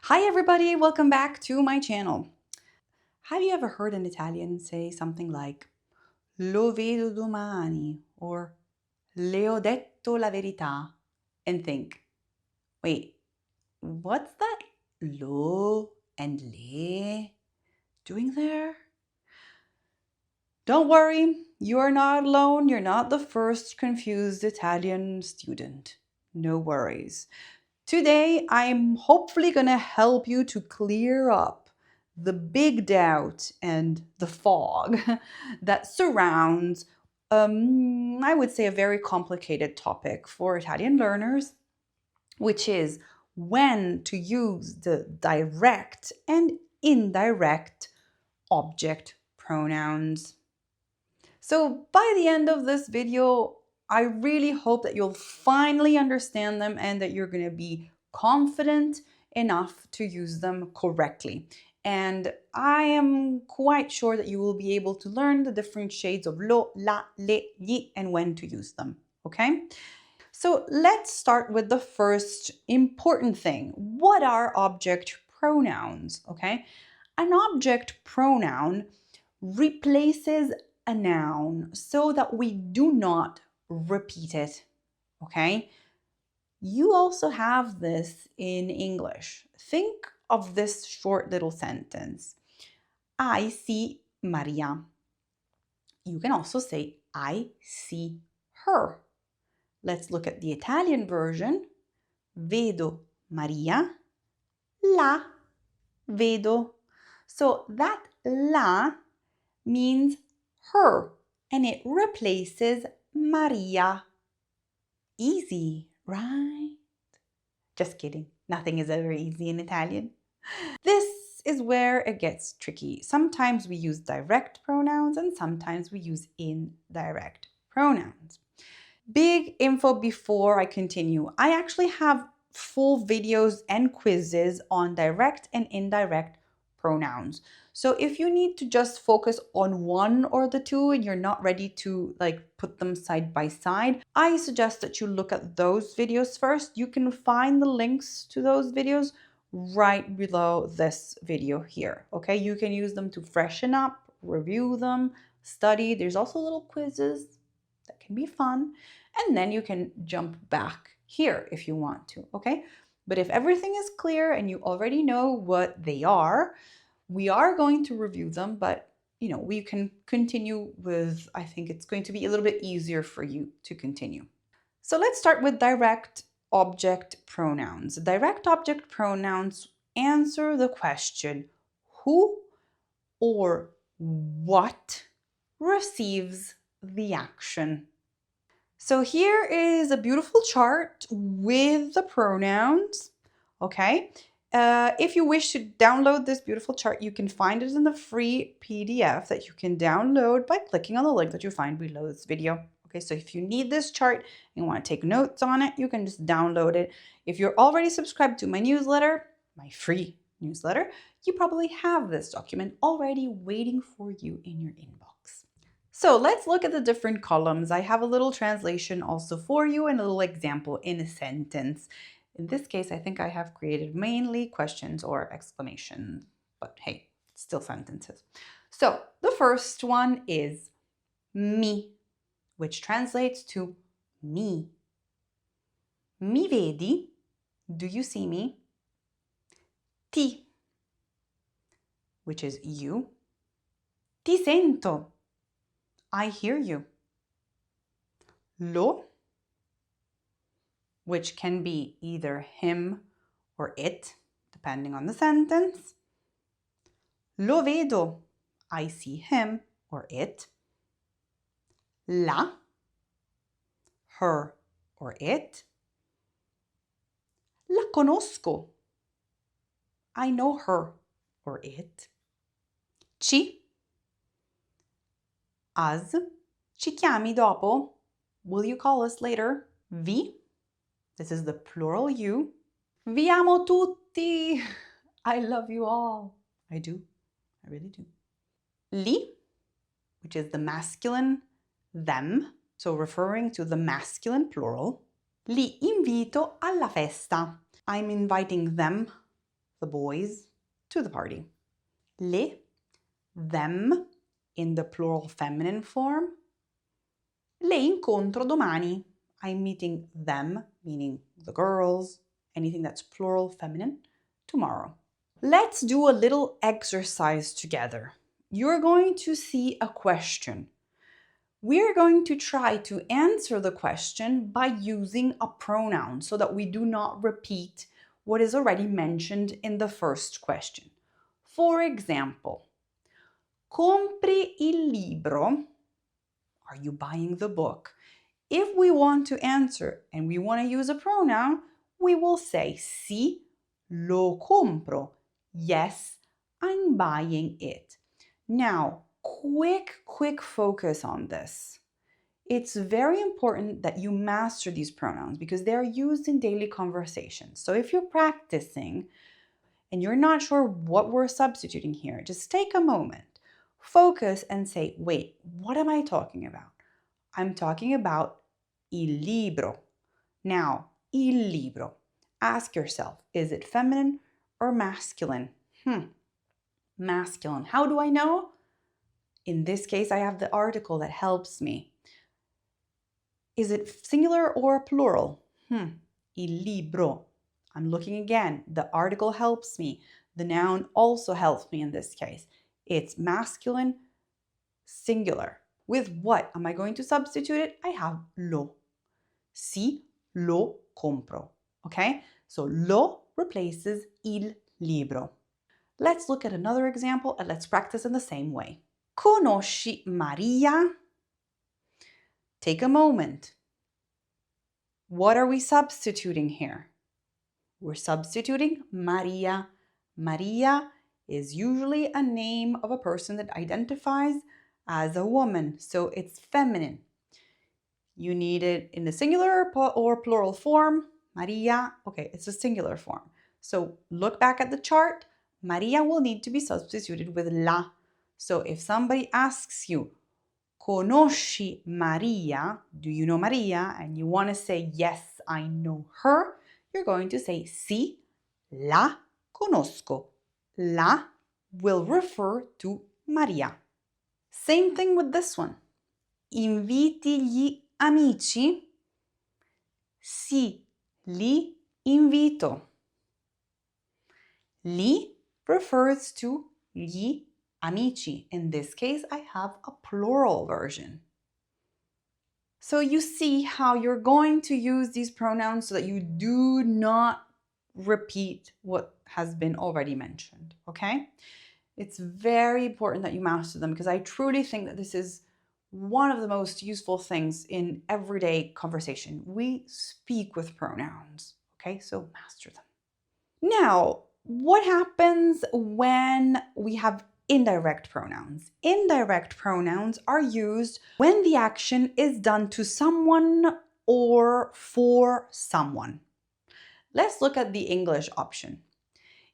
Hi everybody, welcome back to my channel. Have you ever heard an Italian say something like lo vedo domani or le ho detto la verità and think, wait, what's that lo and le doing there? Don't worry, you are not alone. You're not the first confused Italian student. No worries. Today, I'm hopefully going to help you to clear up the big doubt and the fog that surrounds, I would say, a very complicated topic for Italian learners, which is when to use the direct and indirect object pronouns. So by the end of this video, I really hope that you'll finally understand them and that you're going to be confident enough to use them correctly. And I am quite sure that you will be able to learn the different shades of lo, la, le, gli, and when to use them. Okay? So let's start with the first important thing. What are object pronouns? Okay? An object pronoun replaces a noun so that we do not repeat it, okay? You also have this in English. Think of this short little sentence. I see Maria. You can also say I see her. Let's look at the Italian version. Vedo Maria, la vedo. So that la means her and it replaces Maria. Easy, right? Just kidding. Nothing is ever easy in Italian. This is where it gets tricky. Sometimes we use direct pronouns and sometimes we use indirect pronouns. Big info before I continue. I actually have full videos and quizzes on direct and indirect pronouns. So if you need to just focus on one or the two and you're not ready to put them side by side, I suggest that you look at those videos first. You can find the links to those videos right below this video here. Okay, you can use them to freshen up, review them, study. There's also little quizzes that can be fun. And then you can jump back here if you want to, okay? But if everything is clear and you already know what they are, we are going to review them, but we can continue with, I think it's going to be a little bit easier for you to continue. So let's start with direct object pronouns. Direct object pronouns answer the question, who or what receives the action? So here is a beautiful chart with the pronouns, okay? If you wish to download this beautiful chart, you can find it in the free PDF that you can download by clicking on the link that you find below this video. Okay, so if you need this chart and you want to take notes on it, you can just download it. If you're already subscribed to my newsletter, my free newsletter, you probably have this document already waiting for you in your inbox. So let's look at the different columns. I have a little translation also for you and a little example in a sentence. In this case, I think I have created mainly questions or exclamations, but hey, still sentences. So the first one is mi, which translates to me. Mi vedi? Do you see me? Ti, which is you. Ti sento. I hear you. Lo, which can be either him or it, depending on the sentence. Lo vedo, I see him or it. La, her or it. La conosco, I know her or it. Ci, us. Ci chiami dopo? Will you call us later? Vi, this is the plural you. Vi amo tutti. I love you all. I do. I really do. Li, which is the masculine them, so referring to the masculine plural. Li invito alla festa. I'm inviting them, the boys, to the party. Le, them, in the plural feminine form. Le incontro domani. I'm meeting them, meaning the girls, anything that's plural feminine, tomorrow. Let's do a little exercise together. You're going to see a question. We're going to try to answer the question by using a pronoun so that we do not repeat what is already mentioned in the first question. For example, compri il libro? Are you buying the book? If we want to answer and we want to use a pronoun, we will say sì, lo compro. Yes, I'm buying it. Now, quick focus on this. It's very important that you master these pronouns because they're used in daily conversations. So if you're practicing and you're not sure what we're substituting here, just take a moment, focus and say, wait, what am I talking about? I'm talking about il libro. Now, il libro. Ask yourself, is it feminine or masculine? Masculine. How do I know? In this case, I have the article that helps me. Is it singular or plural? Il libro. I'm looking again. The article helps me. The noun also helps me in this case. It's masculine, singular. With what am I going to substitute it? I have lo. Sì, lo compro. Okay? So lo replaces il libro. Let's look at another example and let's practice in the same way. Conosci Maria? Take a moment. What are we substituting here? We're substituting Maria. Maria is usually a name of a person that identifies as a woman, so it's feminine. You need it in the singular or plural form. Maria, okay, it's a singular form. So look back at the chart. Maria will need to be substituted with la. So if somebody asks you, conosci Maria? Do you know Maria? And you want to say, yes, I know her. You're going to say, sì, la conosco. La will refer to Maria. Same thing with this one. Inviti gli amici? Sì, li invito. Li refers to gli amici. In this case, I have a plural version. So you see how you're going to use these pronouns so that you do not repeat what has been already mentioned, okay? It's very important that you master them because I truly think that this is one of the most useful things in everyday conversation. We speak with pronouns, okay? So master them. Now, what happens when we have indirect pronouns? Indirect pronouns are used when the action is done to someone or for someone. Let's look at the English option.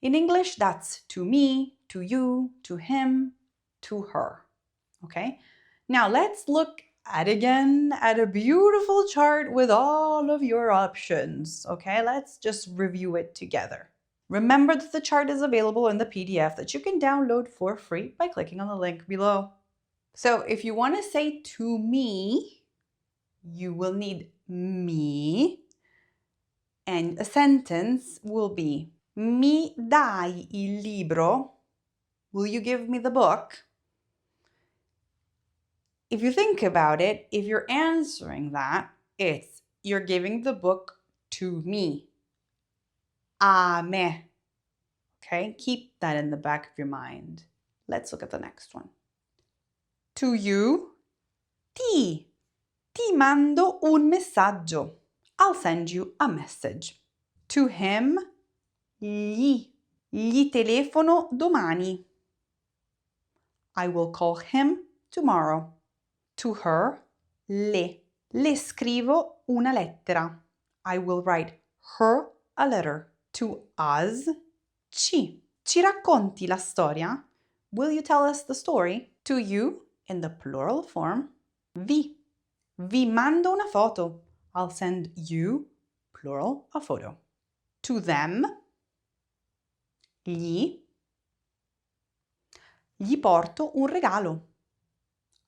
In English, that's to me, to you, to him, to her. Okay? Now let's look at a beautiful chart with all of your options. Okay? Let's just review it together. Remember that the chart is available in the PDF that you can download for free by clicking on the link below. So if you want to say to me, you will need me, and a sentence will be mi dai il libro? Will you give me the book? If you think about it, if you're answering that, you're giving the book to me. A me. Okay, keep that in the back of your mind. Let's look at the next one. To you, ti mando un messaggio. I'll send you a message. To him, gli telefono domani. I will call him tomorrow. To her, le scrivo una lettera. I will write her a letter. To us, ci racconti la storia? Will you tell us the story? To you, in the plural form, vi mando una foto. I'll send you, plural, a photo. To them, Gli porto un regalo.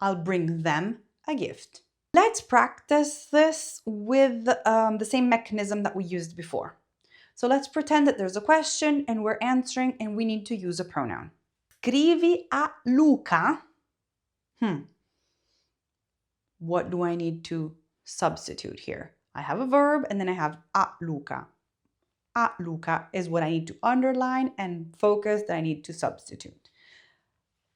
I'll bring them a gift. Let's practice this with the same mechanism that we used before. So let's pretend that there's a question and we're answering and we need to use a pronoun. Scrivi a Luca. What do I need to substitute here? I have a verb and then I have a Luca. A Luca is what I need to underline and focus that I need to substitute.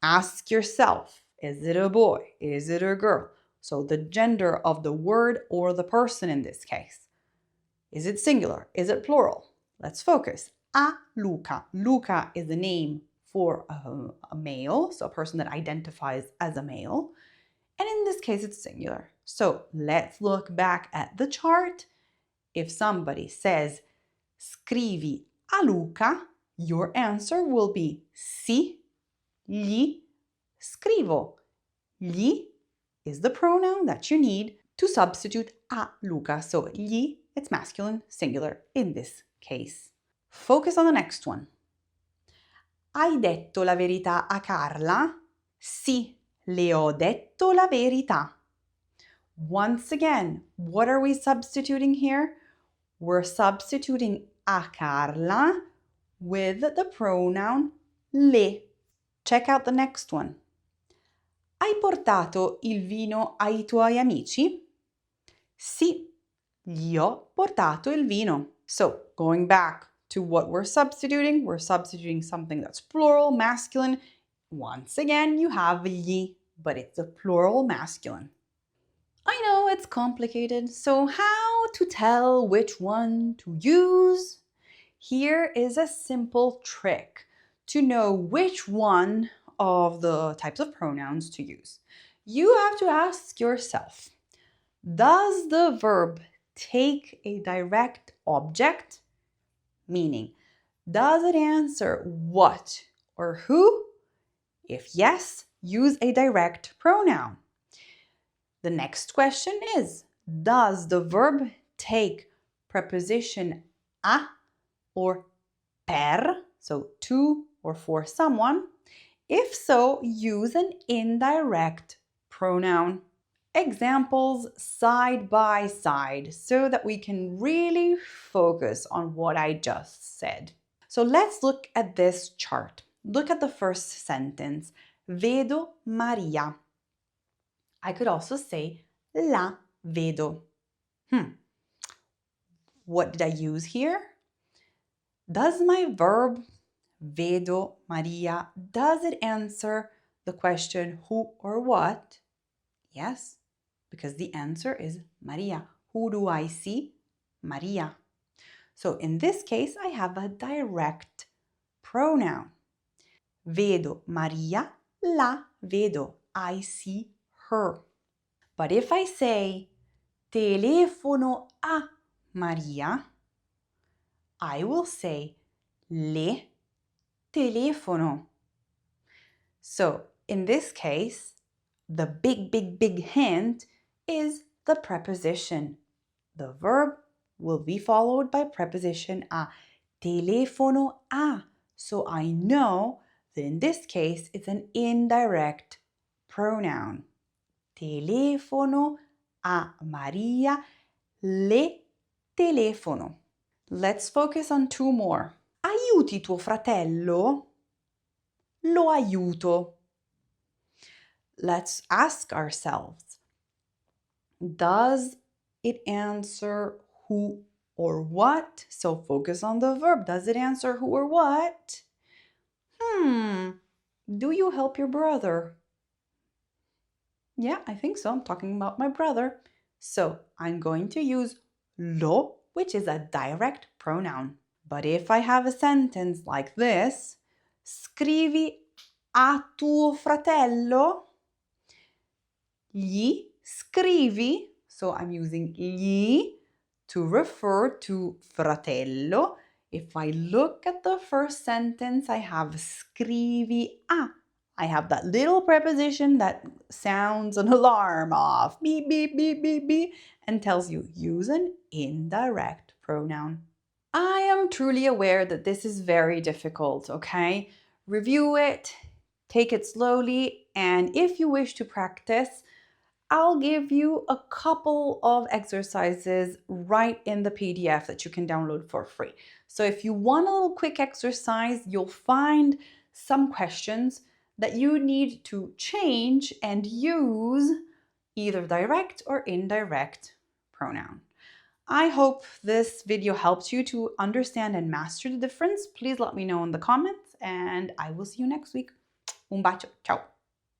Ask yourself, is it a boy? Is it a girl? So the gender of the word or the person in this case. Is it singular? Is it plural? Let's focus. A Luca. Luca is the name for a male, so a person that identifies as a male. And in this case, it's singular. So let's look back at the chart. If somebody says, scrivi a Luca, your answer will be sì, gli scrivo. Gli is the pronoun that you need to substitute a Luca. So gli, it's masculine, singular in this case. Focus on the next one. Hai detto la verità a Carla? Sì, le ho detto la verità. Once again, what are we substituting here? We're substituting a Carla with the pronoun le. Check out the next one. Hai portato il vino ai tuoi amici? Sì, gli ho portato il vino. So, going back to what we're substituting something that's plural, masculine. Once again, you have gli, but it's a plural masculine. I know it's complicated, so how to tell which one to use? Here is a simple trick to know which one of the types of pronouns to use. You have to ask yourself, does the verb take a direct object? Meaning, does it answer what or who? If yes, use a direct pronoun. The next question is, does the verb take preposition a or per, so to or for someone? If so, use an indirect pronoun. Examples side by side so that we can really focus on what I just said. So let's look at this chart. Look at the first sentence. Vedo Maria. I could also say la vedo. What did I use here? Does my verb vedo Maria, does it answer the question who or what? Yes, because the answer is Maria. Who do I see? Maria. So in this case, I have a direct pronoun. Vedo Maria, la vedo. I see her. But if I say telefono a Maria, I will say le telefono. So in this case, the big hint is the preposition. The verb will be followed by preposition a. Telefono a. So I know that in this case, it's an indirect pronoun. Telefono a Maria, le telefono. Let's focus on two more. Aiuti tuo fratello? Lo aiuto. Let's ask ourselves, does it answer who or what? So focus on the verb. Does it answer who or what? Do you help your brother? Yeah, I think so. I'm talking about my brother. So I'm going to use lo, which is a direct pronoun. But if I have a sentence like this, scrivi a tuo fratello, gli scrivi, so I'm using gli to refer to fratello. If I look at the first sentence, I have scrivi a. I have that little preposition that sounds an alarm off, beep, beep, beep, beep, beep, and tells you use an indirect pronoun. I am truly aware that this is very difficult, okay? Review it, take it slowly, and if you wish to practice, I'll give you a couple of exercises right in the PDF that you can download for free. So if you want a little quick exercise, you'll find some questions that you need to change and use either direct or indirect pronoun. I hope this video helps you to understand and master the difference. Please let me know in the comments and I will see you next week. Un bacio. Ciao.